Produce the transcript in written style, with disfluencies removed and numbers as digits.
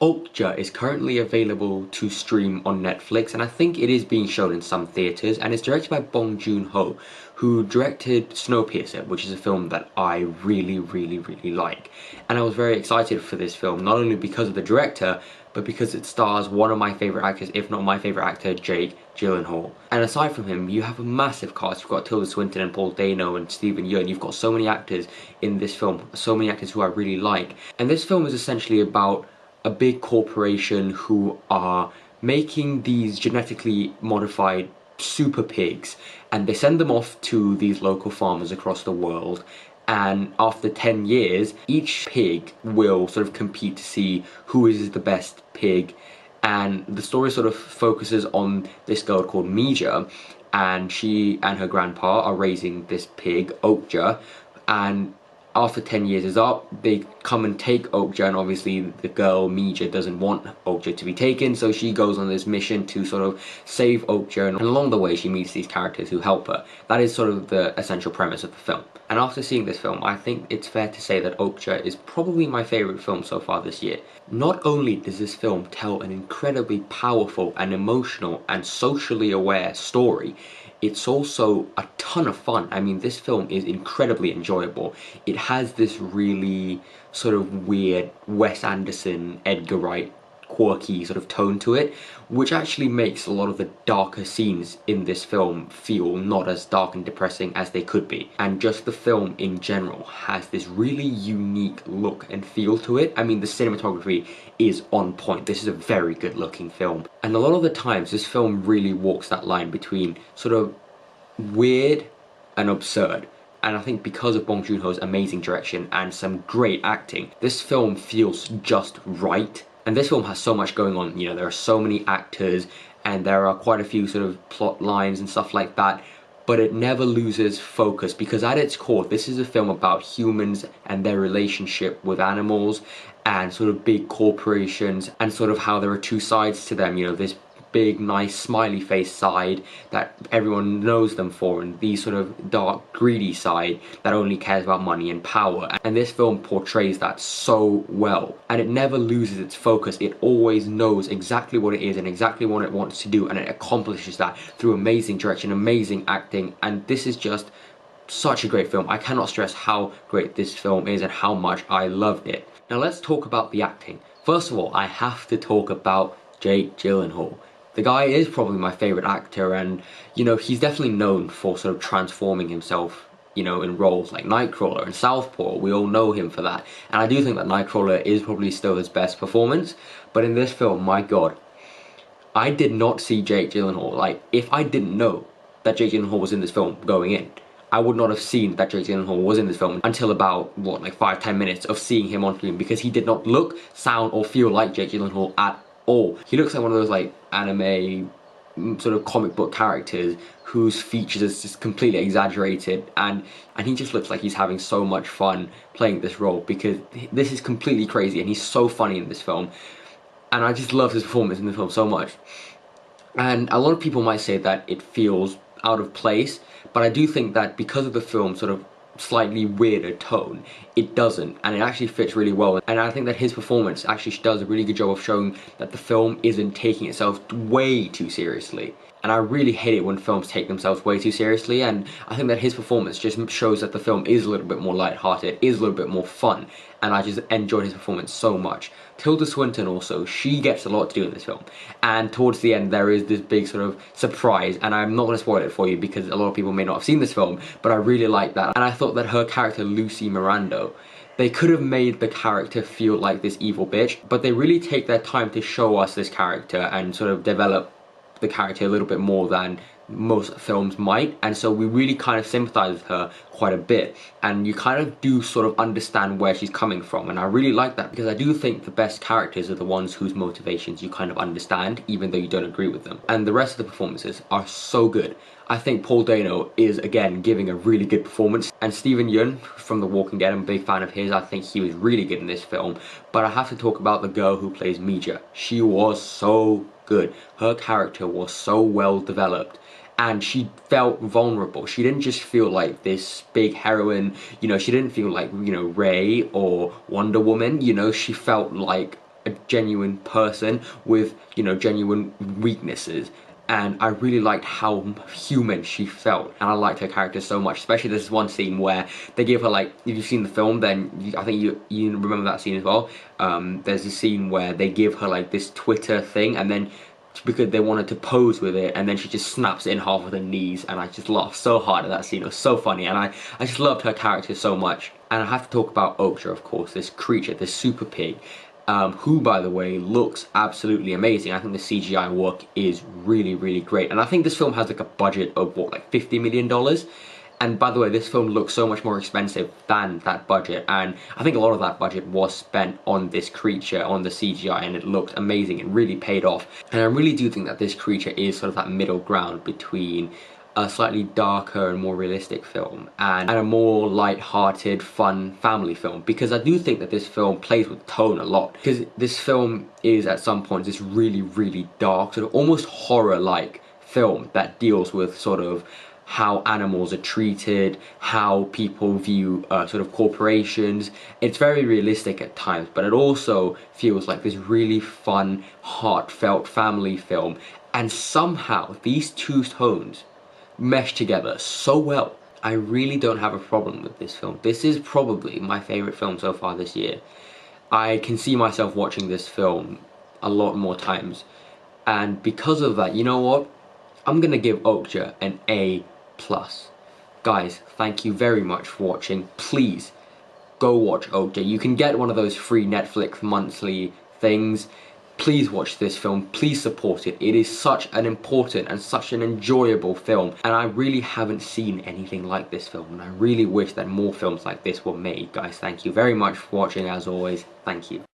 Okja is currently available to stream on Netflix, and I think it is being shown in some theaters, and it's directed by Bong Joon-ho, who directed Snowpiercer, which is a film that I really like. And I was very excited for this film, not only because of the director, but because it stars one of my favorite actors, if not my favorite actor, Jake Gyllenhaal. And aside from him, you have a massive cast. You've got Tilda Swinton and Paul Dano and Steven Yeun. You've got so many actors in this film, so many actors who I really like. And this film is essentially about a big corporation who are making these genetically modified super pigs, and they send them off to these local farmers across the world, and after 10 years each pig will sort of compete to see who is the best pig. And the story sort of focuses on this girl called Mija, and she and her grandpa are raising this pig, Okja, and after 10 years is up, they come and take Okja, and obviously the girl, Mija, doesn't want Okja to be taken, so she goes on this mission to sort of save Okja, and along the way she meets these characters who help her. That is sort of the essential premise of the film. And after seeing this film, I think it's fair to say that Okja is probably my favourite film so far this year. Not only does this film tell an incredibly powerful and emotional and socially aware story, it's also a ton of fun. I mean, this film is incredibly enjoyable. It has this really sort of weird Wes Anderson, Edgar Wright, quirky sort of tone to it, which actually makes a lot of the darker scenes in this film feel not as dark and depressing as they could be. And just the film in general has this really unique look and feel to it. I mean, the cinematography is on point. This is a very good looking film. And a lot of the times this film really walks that line between sort of weird and absurd. And I think because of Bong Joon-ho's amazing direction and some great acting, this film feels just right. And this film has so much going on. You know, there are so many actors, and there are quite a few sort of plot lines and stuff like that, but it never loses focus, because at its core, this is a film about humans and their relationship with animals and sort of big corporations, and sort of how there are two sides to them. You know, this big, nice, smiley face side that everyone knows them for, and the sort of dark, greedy side that only cares about money and power. And this film portrays that so well, and it never loses its focus. It always knows exactly what it is and exactly what it wants to do, and it accomplishes that through amazing direction, amazing acting, and this is just such a great film. I cannot stress how great this film is and how much I loved it. Now let's talk about the acting. First of all, I have to talk about Jake Gyllenhaal. The guy is probably my favourite actor, and, you know, he's definitely known for sort of transforming himself, you know, in roles like Nightcrawler and Southpaw. We all know him for that. And I do think that Nightcrawler is probably still his best performance, but in this film, my god, I did not see Jake Gyllenhaal. Like, if I didn't know that Jake Gyllenhaal was in this film going in, I would not have seen that Jake Gyllenhaal was in this film until about, what, like 5-10 minutes of seeing him on screen, because he did not look, sound, or feel like Jake Gyllenhaal at all. He looks like one of those like anime sort of comic book characters whose features are just completely exaggerated, and he just looks like he's having so much fun playing this role, because this is completely crazy and he's so funny in this film, and I just love his performance in the film so much. And a lot of people might say that it feels out of place, but I do think that because of the film sort of slightly weirder tone, it doesn't, and it actually fits really well. And I think that his performance actually does a really good job of showing that the film isn't taking itself way too seriously. And I really hate it when films take themselves way too seriously, and I think that his performance just shows that the film is a little bit more lighthearted, is a little bit more fun, and I just enjoyed his performance so much. Tilda Swinton also, she gets a lot to do in this film, and towards the end there is this big sort of surprise, and I'm not going to spoil it for you because a lot of people may not have seen this film, but I really like that. And I thought that her character, Lucy Miranda, they could have made the character feel like this evil bitch, but they really take their time to show us this character and sort of develop the character a little bit more than most films might, and so we really kind of sympathize with her quite a bit, and you kind of do sort of understand where she's coming from, and I really like that, because I do think the best characters are the ones whose motivations you kind of understand, even though you don't agree with them. And the rest of the performances are so good. I think Paul Dano is, again, giving a really good performance, and Steven Yeun from The Walking Dead, I'm a big fan of his. I think he was really good in this film, but I have to talk about the girl who plays Mija. She was so good. Her character was so well developed, and she felt vulnerable. She didn't just feel like this big heroine, you know, she didn't feel like, you know, Rey or Wonder Woman, you know, she felt like a genuine person with, you know, genuine weaknesses. And I really liked how human she felt, and I liked her character so much. Especially this one scene where they give her, like, if you've seen the film, then I think you remember that scene as well. There's a scene where they give her like this Twitter thing, and then because they wanted to pose with it, and then she just snaps it in half with her knees, and I just laughed so hard at that scene. It was so funny, and I just loved her character so much. And I have to talk about Okja, of course, this creature, this super pig, who, by the way, looks absolutely amazing. I think the CGI work is really, really great. And I think this film has like a budget of, what, like $50 million? And by the way, this film looks so much more expensive than that budget. And I think a lot of that budget was spent on this creature, on the CGI, and it looked amazing. It really paid off. And I really do think that this creature is sort of that middle ground between a slightly darker and more realistic film and a more light-hearted, fun family film, because I do think that this film plays with tone a lot, because this film is at some points this really, really dark, sort of almost horror-like film that deals with sort of how animals are treated, how people view sort of corporations. It's very realistic at times, but it also feels like this really fun, heartfelt family film, and somehow these two tones mesh together so well. I really don't have a problem with this film. This is probably my favourite film so far this year. I can see myself watching this film a lot more times, and because of that, you know what? I'm gonna give Okja an A+. Guys, thank you very much for watching. Please go watch Okja. You can get one of those free Netflix monthly things. Please watch this film, please support it. It is such an important and such an enjoyable film, and I really haven't seen anything like this film, and I really wish that more films like this were made. Guys, thank you very much for watching. As always, thank you.